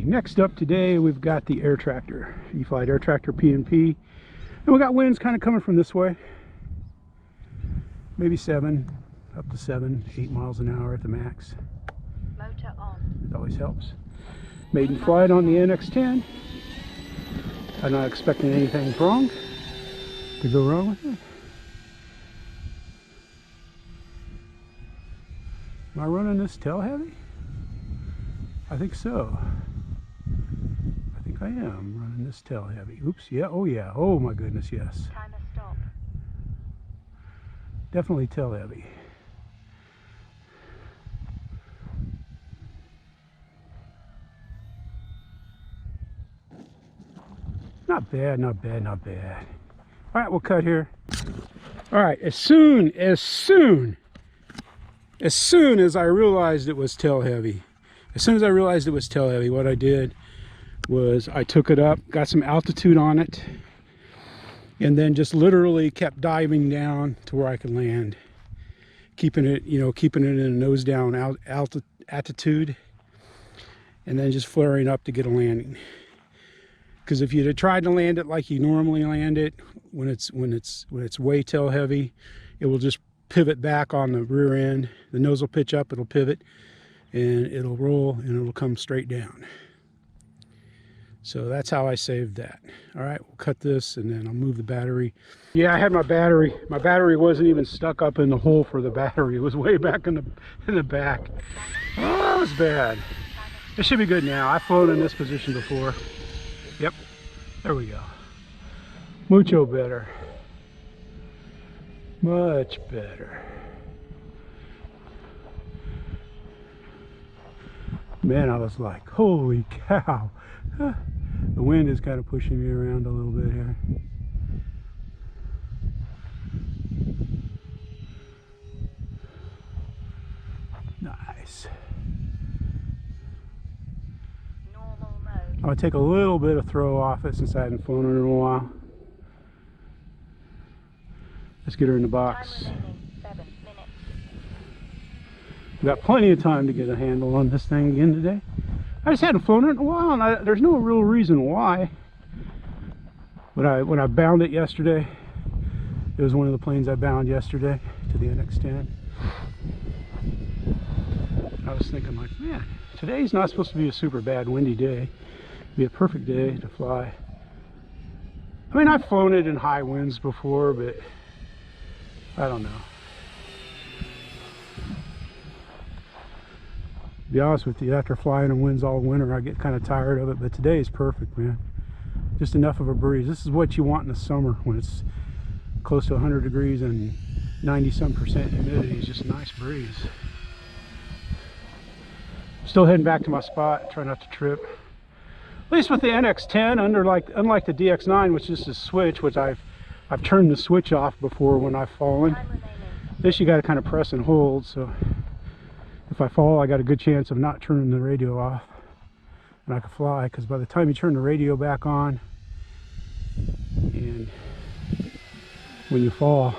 next up today we've got the air tractor, e-flite air tractor P&P, and we got winds kind of coming from this way, maybe 7 up to 8 miles an hour at the max. Motor on. It always helps. Maiden flight on the NX10. I'm not expecting anything wrong to go wrong with it. Am I running this tail heavy? I think so. I think I am running this tail heavy. Oops, yeah, oh my goodness, yes. Timer stop. Definitely tail heavy. Not bad, not bad, not bad. All right, we'll cut here. All right, as soon as I realized it was tail heavy, what I did was I took it up, got some altitude on it, and then just literally kept diving down to where I could land, keeping it in a nose down altitude, and then just flaring up to get a landing. Because if you'd have tried to land it like you normally land it, when it's way tail heavy, it will just pivot back on the rear end. The nose will pitch up, it'll pivot, and it'll roll, and it'll come straight down. So that's how I saved that. All right, we'll cut this, and then I'll move the battery. Yeah, I had my battery. My battery wasn't even stuck up in the hole for the battery. It was way back in the back. Oh, that was bad. It should be good now. I've flown in this position before. Yep, there we go. Mucho better. Much better. Man, I was like, holy cow. The wind is kind of pushing me around a little bit here. Nice. Normal mode. I'm going to take a little bit of throw off it since I hadn't flown it in a while. Let's get her in the box. Time remaining 7 minutes. We've got plenty of time to get a handle on this thing again today. I just hadn't flown it in a while, and there's no real reason why. When I bound it yesterday, it was one of the planes I bound yesterday to the NX10. I was thinking like, man, today's not supposed to be a super bad windy day. It'd be a perfect day to fly. I mean, I've flown it in high winds before, but I don't know. To be honest with you, after flying in winds all winter, I get kind of tired of it, but today is perfect, man. Just enough of a breeze. This is what you want in the summer when it's close to 100 degrees and 90-some% humidity. It's just a nice breeze. Still heading back to my spot, try not to trip. At least with the NX10, unlike the DX9, which is a switch, which I've turned the switch off before when I've fallen. This you got to kind of press and hold, so if I fall, I got a good chance of not turning the radio off, and I can fly. Because by the time you turn the radio back on, and when you fall,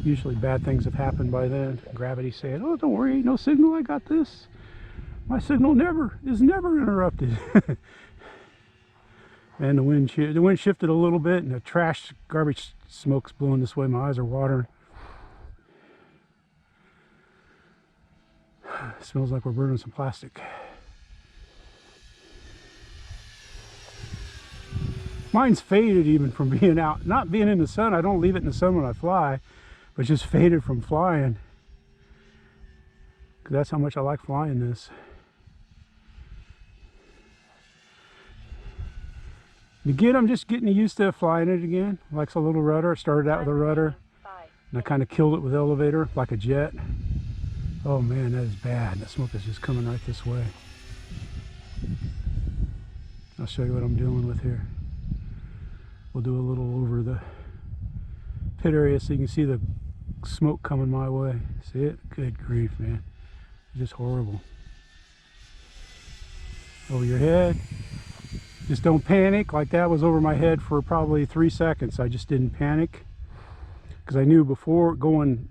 usually bad things have happened by then. Gravity saying, "Oh, don't worry, no signal. I got this. My signal is never interrupted." And the wind shifted a little bit, and the garbage smoke's blowing this way. My eyes are watering. It smells like we're burning some plastic. Mine's faded even from being out, not being in the sun. I don't leave it in the sun when I fly, but just faded from flying. Because that's how much I like flying this. Again, I'm just getting used to flying it again. Likes a little rudder. I started out with a rudder, and I kind of killed it with elevator, like a jet. Oh man, that is bad. The smoke is just coming right this way. I'll show you what I'm dealing with here. We'll do a little over the pit area so you can see the smoke coming my way. See it? Good grief, man. It's just horrible. Over your head. Just don't panic. Like that was over my head for probably 3 seconds. I just didn't panic because I knew before going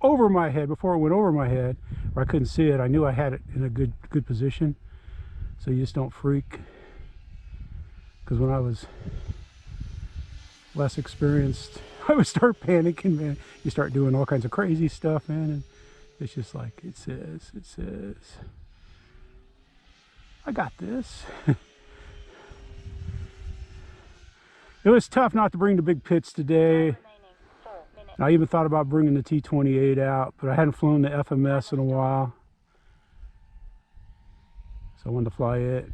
over my head, before it went over my head, or I couldn't see it. I knew I had it in a good position, so you just don't freak. Because when I was less experienced, I would start panicking, man. You start doing all kinds of crazy stuff, man, and it's just like, it says, I got this. It was tough not to bring the big pits today. I even thought about bringing the T28 out, but I hadn't flown the FMS in a while, so I wanted to fly it.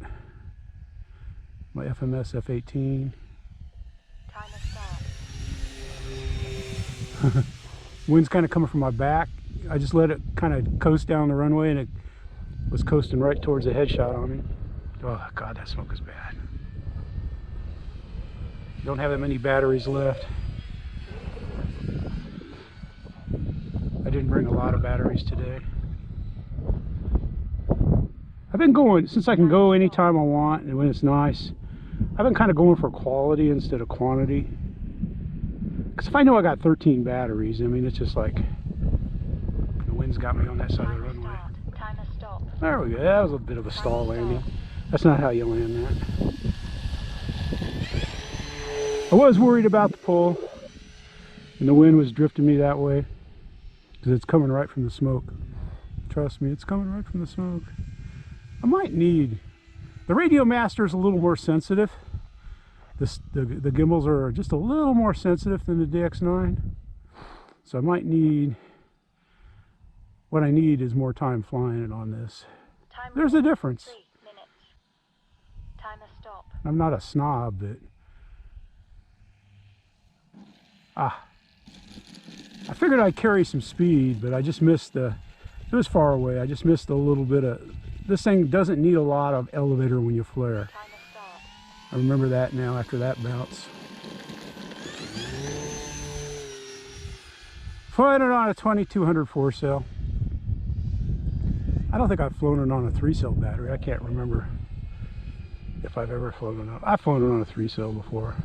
My FMS F18. Wind's kind of coming from my back. I just let it kind of coast down the runway, and it was coasting right towards the headshot on me. Oh God, that smoke is bad. Don't have that many batteries left. I didn't bring a lot of batteries today. I've been going, since I can go anytime I want and when it's nice, I've been kind of going for quality instead of quantity. Because if I know I got 13 batteries, I mean, it's just like, the wind's got me on that side of the runway. There we go. That was a bit of a stall landing. That's not how you land that. I was worried about the pull, and the wind was drifting me that way, because it's coming right from the smoke. Trust me, it's coming right from the smoke. I might need, the Radio Master is a little more sensitive. The gimbals are just a little more sensitive than the DX9. So I might need, what I need is more time flying it on this. There's a difference. 3 minutes. Timer stop. I'm not a snob, but I figured I'd carry some speed, but I just missed the, it was far away. I just missed a little bit of, this thing doesn't need a lot of elevator when you flare. I remember that now after that bounce. Flying it on a 2200 4-cell. I don't think I've flown it on a 3-cell battery. I can't remember if I've ever flown it on. I've flown it on a 3-cell before.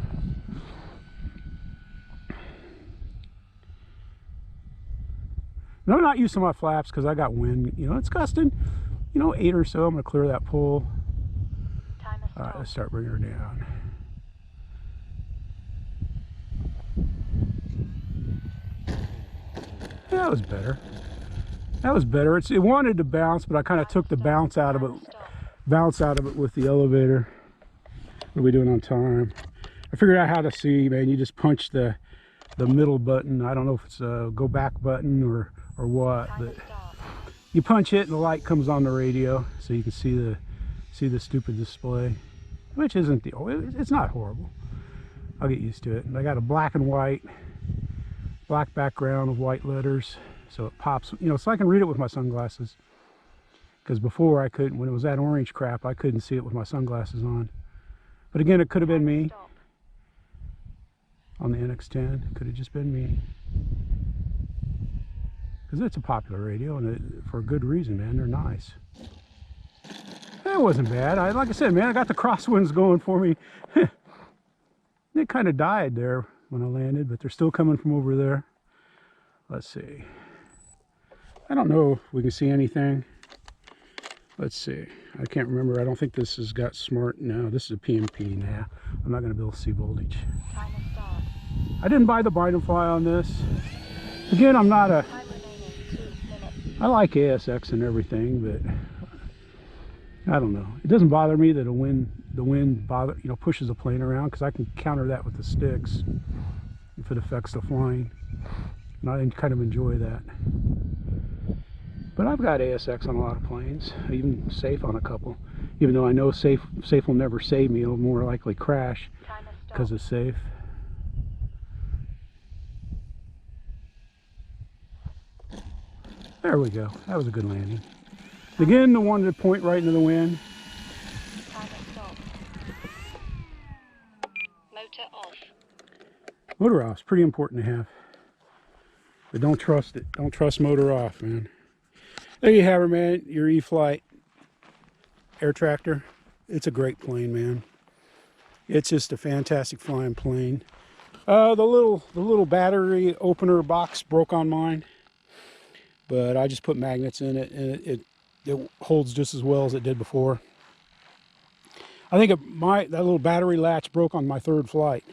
And I'm not using my flaps because I got wind. You know, it's gusting, you know, 8 or so. I'm going to clear that pull. All right, let's start bringing her down. Yeah, that was better. That was better. It wanted to bounce, but I kind of took the bounce out of it with the elevator. What are we doing on time? I figured out how to see, man. You just punch the middle button. I don't know if it's a go back button or what, but you punch it and the light comes on the radio, so you can see the stupid display, which isn't it's not horrible. I'll get used to it. And I got a black and white, black background with white letters, so it pops, you know, so I can read it with my sunglasses. Because before I couldn't, when it was that orange crap, I couldn't see it with my sunglasses on. But again, it could have been me on the NX10. It could have just been me. Because it's a popular radio, and for a good reason, man. They're nice. That wasn't bad. Like I said, man, I got the crosswinds going for me. They kind of died there when I landed, but they're still coming from over there. Let's see. I don't know if we can see anything. Let's see. I can't remember. I don't think this has got smart. No, this is a PMP now. I'm not going to be able to see voltage. I didn't buy the bind and fly on this. Again, I'm not a... I like ASX and everything, but I don't know. It doesn't bother me that the wind pushes the plane around, because I can counter that with the sticks if it affects the flying. And I kind of enjoy that. But I've got ASX on a lot of planes, even safe on a couple. Even though I know safe will never save me, it'll more likely crash because it's safe. There we go. That was a good landing. Again, the one that point right into the wind. Motor off. Motor off is pretty important to have. But don't trust it. Don't trust motor off, man. There you have it, man. Your e-flite air tractor. It's a great plane, man. It's just a fantastic flying plane. The little battery opener box broke on mine. but I just put magnets in it, and it holds just as well as it did before. I think that little battery latch broke on my third flight,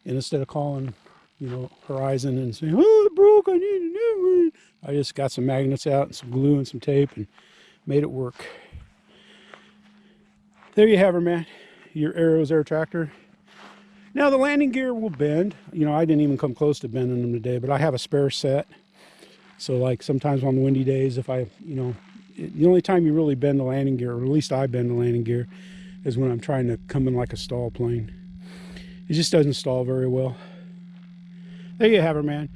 and instead of calling, you know, Horizon and saying, "Oh, it broke, I need a new one," I just got some magnets out and some glue and some tape and made it work. There you have her, man. Your Arrows air tractor. Now the landing gear will bend. You know, I didn't even come close to bending them today, but I have a spare set. So like sometimes on the windy days, if I, you know, the only time you really bend the landing gear, or at least I bend the landing gear, is when I'm trying to come in like a stall plane. It just doesn't stall very well. There you have her, man.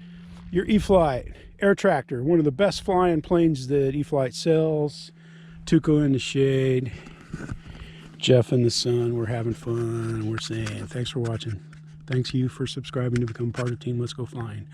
Your e-flite air tractor, one of the best flying planes that e-flite sells. Tuco in the shade, Jeff in the sun. We're having fun, and we're saying thanks for watching. Thanks you for subscribing to become part of Team Let's Go Flying.